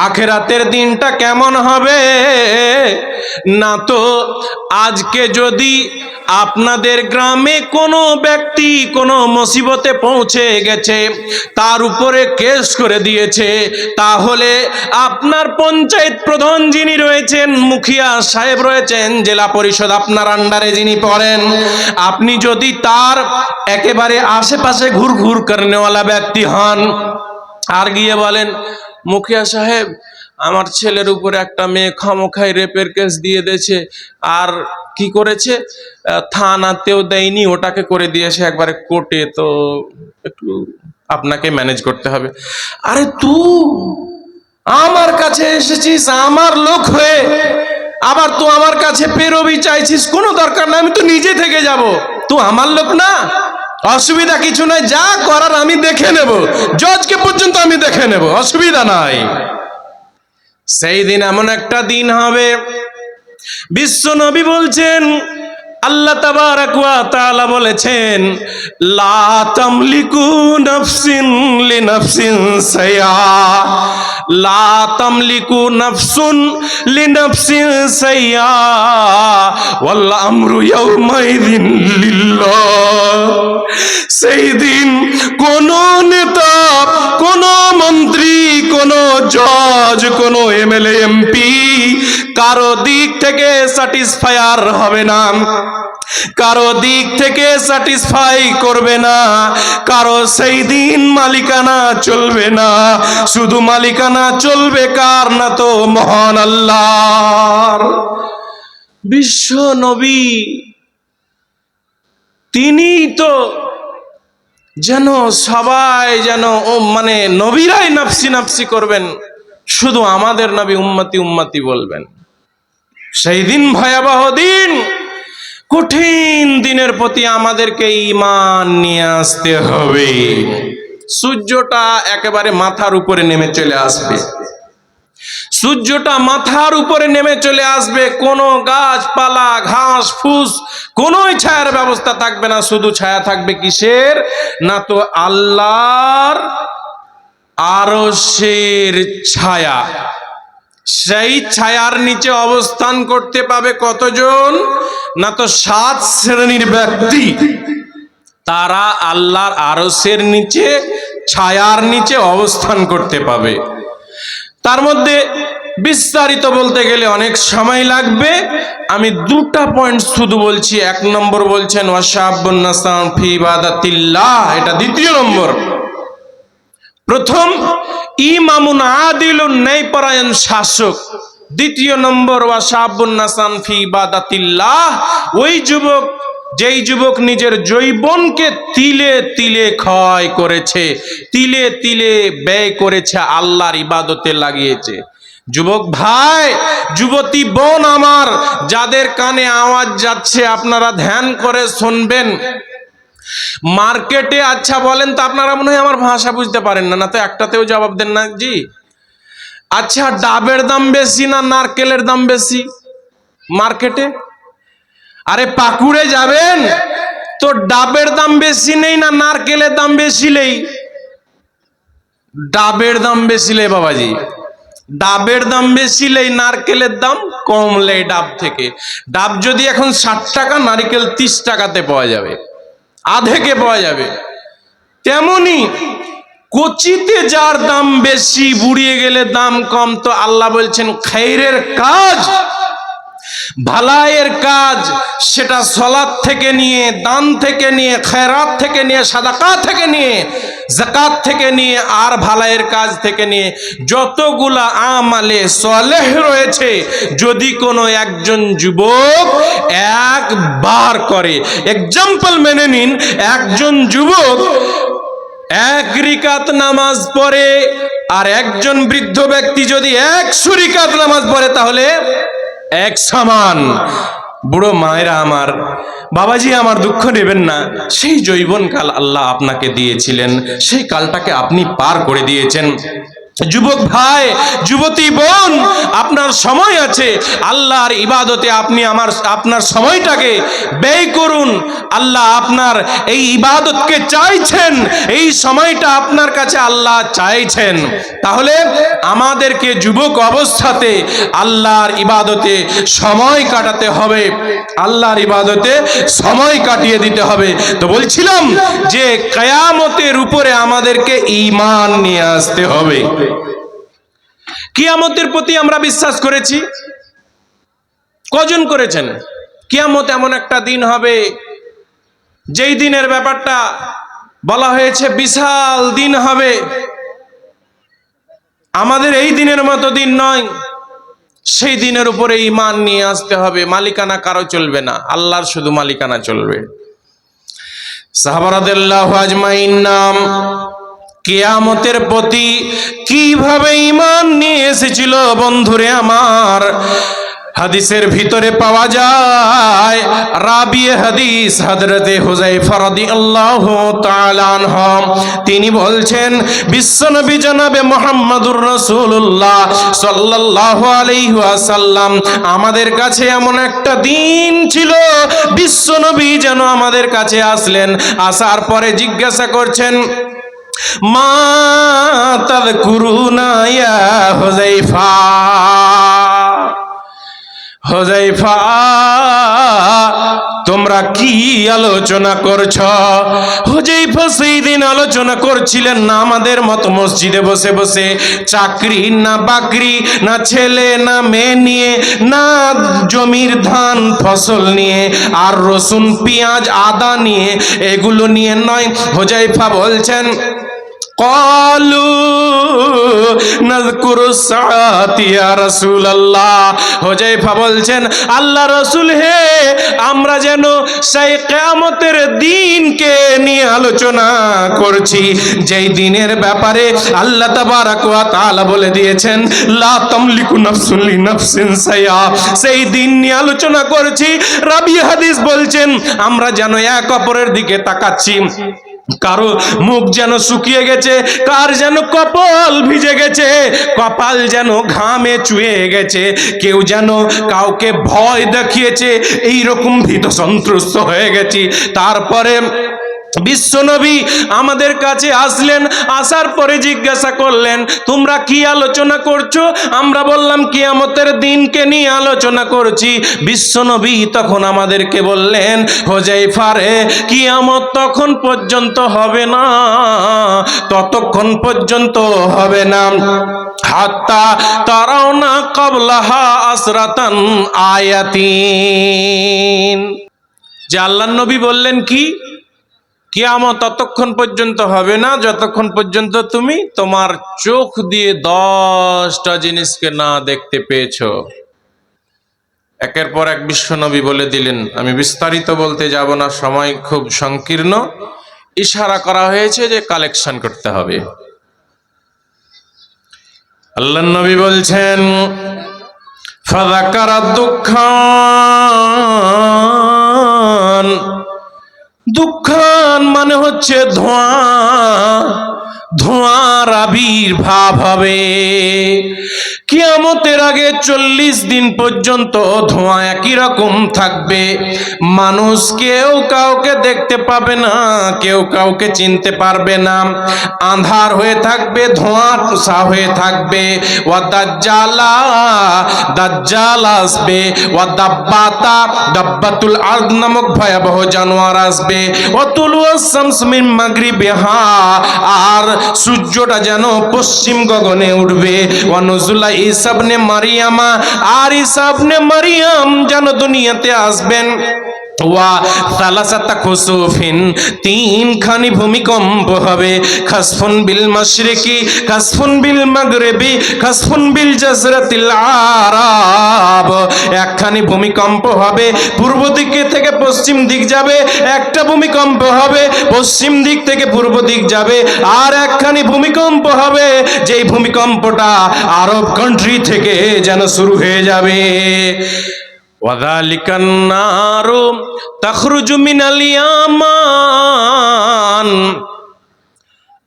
আখেরাতের দিনটা কেমন হবে না? তো আজকে যদি আপনাদের গ্রামে কোনো ব্যক্তি কোনো মুসিবতে পৌঁছে গেছে, তার উপরে কেস করে দিয়েছে, তাহলে আপনার পঞ্চায়েত প্রধান যিনি রয়েছেন, মুখিয়া সাহেব রয়েছেন, জেলা পরিষদ আপনার আন্ডারে যিনি পড়েন, আপনি যদি তার একেবারে আশেপাশে ঘুরঘুর করনেওয়ালা ব্যক্তি হন, আর গিয়ে বলেন, মুখিয়া সাহেব আমার ছেলের উপরে একটা মেয়ে খামোখাই রেপের কেস দিয়ে দিয়েছে, আর কি করেছে, থানাতেও দেয়নি, ওটাকে করে দিয়েছে একবারে কোর্টে, তো একটু আপনাকে ম্যানেজ করতে হবে। আরে তুই আমার কাছে এসেছিস আমার লোক হয়ে, আবার তুই আমার কাছে পেরোবি চাইছিস? কোনো দরকার না, আমি তো নিজে থেকে যাব, তুই আমার লোক না, অসুবিধা কিছু নাই, যা করার আমি দেখে নেব, জজকে পর্যন্ত আমি দেখে নেব, অসুবিধা নাই। সেই দিন এমন একটা দিন হবে, বিশ্ব নবী বলছেন, আল্লাহ তাবারাক ওয়া তাআলা বলেছেন, লা তামলিকু নাফসিন লিনাফসিন সাইয়া, লা তামলিকু নাফসুন লিনাফসিন সাইয়া ওয়াল আমরু ইয়াউমাইযিন লিল্লাহ। সেই দিন কোন নেতা, কোন মন্ত্রী, কোন জজ, কোন এমএলএ এমপি কারো দিক থেকে স্যাটিসফায়ার হবে না, কারো দিক থেকে স্যাটিসফাই করবে না, কারো সেই দিন মালিকানা চলবে না। শুধু মালিকানা চলবে কার? না তো মহান আল্লাহর। বিশ্ব নবী তিনি তো যেন সবাই যেন মানে নবীরাই নাফসি নাফসি করবেন, শুধু আমাদের নবী উম্মতি উম্মতি বলবেন। সেই দিন ভয়াবহ দিন, কঠিন দিনের প্রতি আমাদেরকে ঈমান নিয়ে আসতে হবে। সূর্যটা একেবারে মাথার উপরে নেমে চলে আসবে, সূর্যটা মাথার উপরে নেমে চলে আসবে, কোনো গাছপালা ঘাস ফুস কোনো ছায়ার ব্যবস্থা থাকবে না, শুধু ছায়া থাকবে কিসের? না তো আল্লাহর আরশের ছায়া। সেই ছায়ার নিচে অবস্থান করতে পাবে কতজন? না তো 7 শ্রেণীর ব্যক্তি, তারা আল্লাহর আরশের নিচে ছায়ার নিচে অবস্থান করতে পাবে। তার মধ্যে বিস্তারিত বলতে গেলে অনেক সময় লাগবে, আমি 2টা পয়েন্ট শুধু বলছি। 1 নম্বর বলছেন ওয়াশাবুন নাসাম ফি ইবাদাতিল্লাহ, এটা 2য় নম্বর। প্রথম, ইমামুন আদিলুন, ন্যায়পরায়ণ শাসক। 2য় নম্বর ওয়াশাবুন নাসাম ফি ইবাদাতিল্লাহ, ওই যুবক যেই যুবক নিজের যৌবনকে তিলে তিলে ক্ষয় করেছে, তিলে তিলে ব্যয় করেছে, আল্লাহর ইবাদতে লাগিয়েছে। যুবক ভাই, যুবতী বোন আমার, যাদের কানে আওয়াজ যাচ্ছে আপনারা ধ্যান করে শুনবেন। মার্কেটে, আচ্ছা বলেন তো, আপনারা মনে হয় আমার ভাষা বুঝতে পারেন না, না তো একটাতেও জবাব দেন না জি। আচ্ছা, ডাবের দাম বেশি না নারকেলের দাম বেশি মার্কেটে? আরে পাকুড়ে যাবেন তো ডাবের দাম বেশি নেই না নারকেলের দাম বেশি নেই? ডাবের দাম বেশি নেই বাবাজি, ডাবের দাম বেশি নেই, নারকেলের দাম কম নেই ডাব থেকে। ডাব যদি এখন 60 টাকা, নারকেল 30 টাকাতে পাওয়া যাবে, আধেকে পাওয়া যাবে। তেমনি কচিতে যার দাম বেশি, বুড়িয়ে গেলে দাম কম। তো আল্লাহ বলছেন খায়রের কাজ, ভালায়ের কাজ, সেটা সালাত থেকে নিয়ে, দান থেকে নিয়ে, খেরাত থেকে নিয়ে, সাদাকা থেকে নিয়ে, যাকাত থেকে নিয়ে, আর ভালায়ের কাজ থেকে নিয়ে যতগুলা আমালে সালেহ রয়েছে, যদি কোনো একজন যুবক একবার করে, এক্সাম্পল মেনে নিন, একজন যুবক 1 রিকাত নামাজ পড়ে, আর একজন বৃদ্ধ ব্যক্তি যদি 100 রিকাত নামাজ পড়ে, তাহলে এক সমান। বুড়ো মায়েরা আমার, বাবাজি আমার, দুঃখ নেবেন না, সেই যৌবন কাল আল্লাহ আপনাকে দিয়েছিলেন, সেই কালটাকে আপনি পার করে দিয়েছেন। যুবক ভাই, যুবতী বোন, আপনার সময় আছে, আল্লাহর ইবাদতে আপনি আপনার সময়টাকে ব্যয় করুন। আল্লাহ আপনার এই ইবাদতকে চাইছেন, এই সময়টা আপনার কাছে আল্লাহ চাইছেন। তাহলে আমাদেরকে যুবক অবস্থাতে আল্লাহর ইবাদতে সময় কাটাতে হবে, আল্লাহর ইবাদতে সময় কাটিয়ে দিতে হবে। তো বলছিলাম যে কিয়ামতের উপরে আমাদেরকে ঈমান নিয়ে আসতে হবে। কিয়ামতের প্রতি আমরা বিশ্বাস করেছি? কজন করেছেন? কিয়ামত এমন একটা দিন হবে যেই দিনের ব্যাপারটা বলা হয়েছে বিশাল দিন হবে। আমাদের এই দিনের মতো দিন নয়, সেই দিনের উপরে ঈমান নিয়ে আসতে হবে। মালিকানা কারো চলবে না, আল্লাহর শুধু মালিকানা চলবে। সাহাবা রাদিয়াল্লাহু আজমাইন নাম কিয়ামতের প্রতি কিভাবে ঈমান নিয়ে এসেছিল বন্ধুরে আমার, হাদিসের ভিতরে পাওয়া যায়। রাবিয়ে হাদিস হযরতে হুযায়ফা রাদিয়াল্লাহু তাআলা আনহু তিনি বলছেন, বিশ্বনবী জনাবে মুহাম্মদুর রাসূলুল্লাহ সাল্লাল্লাহু আলাইহি ওয়াসাল্লাম আমাদের কাছে এমন একটা দিন ছিল, বিশ্বনবী যেন আমাদের কাছে আসলেন, আসার পরে জিজ্ঞাসা করছেন, মা তাযকুরুনা ইয়া হুযায়ফা, হুযায়ফা তোমরা কি আলোচনা করছো? হুযায়ফা সেই দিন আলোচনা করছিলেন না আমাদের মতো মসজিদে বসে বসে চাকরি না বাকরি না ছেলে না মেয়ে নিয়ে, না জমির ধান ফসল নিয়ে আর রসুন পেঁয়াজ আদা নিয়ে, এগুলো নিয়ে নয়। হুযায়ফা বলছেন, ক্বালু নাযকুরু সাআতি ইয়া রাসূলুল্লাহ। হুযায়ফা বলছেন, আল্লাহ রাসূল হে, আমরা যেন সেই কিয়ামতের দিনকে নিয়ে আলোচনা করছি, যেই দিনের ব্যাপারে আল্লাহ তাবারাক ওয়া তাআলা বলে দিয়েছেন লা তামলিকু নাফসুন লিনাফসিন শাইআ, সেই দিন নিয়ে আলোচনা করছি। রাবি হাদিস বলছেন, আমরা যেন এক অপরের দিকে তাকাচ্ছি, কারো মুখ যেন শুকিয়ে গেছে, কার যেন কপাল ভিজে গেছে, কপাল যেন ঘামে চুয়ে গেছে, কেউ যেন কাউকে ভয় দেখিয়েছে, এইরকম ভীত সন্ত্রস্ত হয়ে গেছি। তারপরে বিশ্বনবী আমাদের কাছে আসলেন, আসার পরে জিজ্ঞাসা করলেন, তোমরা কি আলোচনা করছো? আমরা বললাম কিয়ামতের দিনকে নিয়ে আলোচনা করছি। বিশ্বনবী তখন আমাদেরকে বললেন, হুযায়ফা রে, কিয়ামত তখন পর্যন্ত হবে না, ততক্ষণ পর্যন্ত হবে না হাত্তা তারাউনা ক্বাবলাহা আসরাতান আয়াতিন। যে আল্লাহর নবী বললেন কি, কিয়ামত ততক্ষণ পর্যন্ত হবে না যতক্ষণ পর্যন্ত তুমি তোমার চোখ দিয়ে 10টা জিনিসকে না দেখতে পেয়েছো। একের পর এক বিশ্বনবী বলে দিলেন, আমি বিস্তারিত বলতে যাব না, সময় খুব সংকীর্ণ। ইশারা করা হয়েছে যে কালেকশন করতে হবে। আল্লাহর নবী বলছেন, ফাযাকারা দুঃখান, দুঃখান মানে হচ্ছে ধোঁয়া, ধোঁয়ার আবির্ভাব হবে। কিয়ামতের আগে 40 দিন পর্যন্ত ধোঁয়া একই রকম থাকবে, মানুষ কেউ কাউকে দেখতে পাবে না, কেউ কাউকে চিনতে পারবে না, আঁধার হয়ে থাকবে, ধোঁয়া হয়ে থাকবে। ওয়া দাজ্জালা, দাজ্জাল আসবে। ওয়া দাব্বাতা, দাব্বাতুল আরদ নামক ভয়াবহ জানোয়ার আসবে। ওয়া তুলুয়াস শামস মিন মাগরিবিহা, আর সূর্যটা যেন পশ্চিম গগনে উঠবে। ওয়া নুজুলা ঈসা ইবনে মারিয়ামা, আর ঈসা ইবনে মারিয়াম যেন দুনিয়াতে আসবেন। ওয়া সালাসাতা খুসুফিন, 3খানি ভূমিকম্প হবে। খাসফুন বিল মাশরিকি, খাসফুন বিল মাগরিবি, খাসফুন বিল জাজরাতিল আরাব, একখানি ভূমিকম্প হবে পূর্ব দিক থেকে পশ্চিম দিক যাবে, একটা ভূমিকম্প হবে পশ্চিম দিক থেকে পূর্ব দিক যাবে, আর একখানি ভূমিকম্প হবে যেই ভূমিকম্পটা আরব কান্ট্রি থেকে যেন শুরু হয়ে যাবে। ওয়াযালিকান নারু তাখরুজু মিনাল ইয়ামান,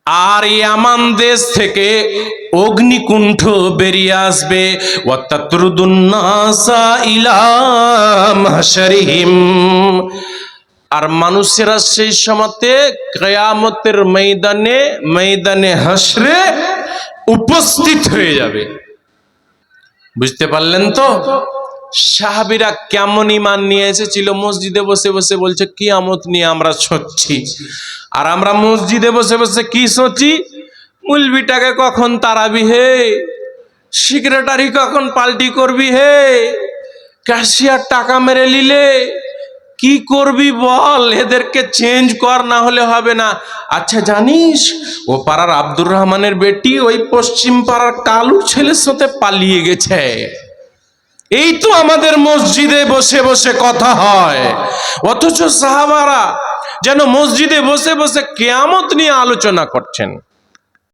আর ইয়ামান দেশ থেকে অগ্নিকুণ্ঠ বেরিয়ে আসবে। ওয়াতাতরুদুন নাসা ইলা মাহশারিহিম, আর মানুষেরা সেই সময়তে কিয়ামতের ময়দানে হাসরে উপস্থিত হয়ে যাবে। বুঝতে পারলেন তো? সাহাবীরা কেমন ঈমান নিয়ে এসেছিল, মসজিদে বসে বসে বলছে কিয়ামত নিয়ে আমরা সোচ্ছি। আর আমরা মসজিদে বসে বসে কি সোচি? মুলবিটাকে কখন তাড়াবি হে, সেক্রেটারি কখন পাল্টি করবি হে, ক্যাশিয়ার টাকা মেরে নিলে কি করবি বল, এদেরকে চেঞ্জ কর, না হলে হবে না। আচ্ছা জানিস, ও পাড়ার আব্দুর রহমানের বেটি ওই পশ্চিম পাড়ার কালুর ছেলের সাথে পালিয়ে গেছে। এই তো আমাদের মসজিদে বসে বসে কথা হয়, অথচ সাহাবারা যেন মসজিদে বসে বসে কিয়ামত নিয়ে আলোচনা করছেন।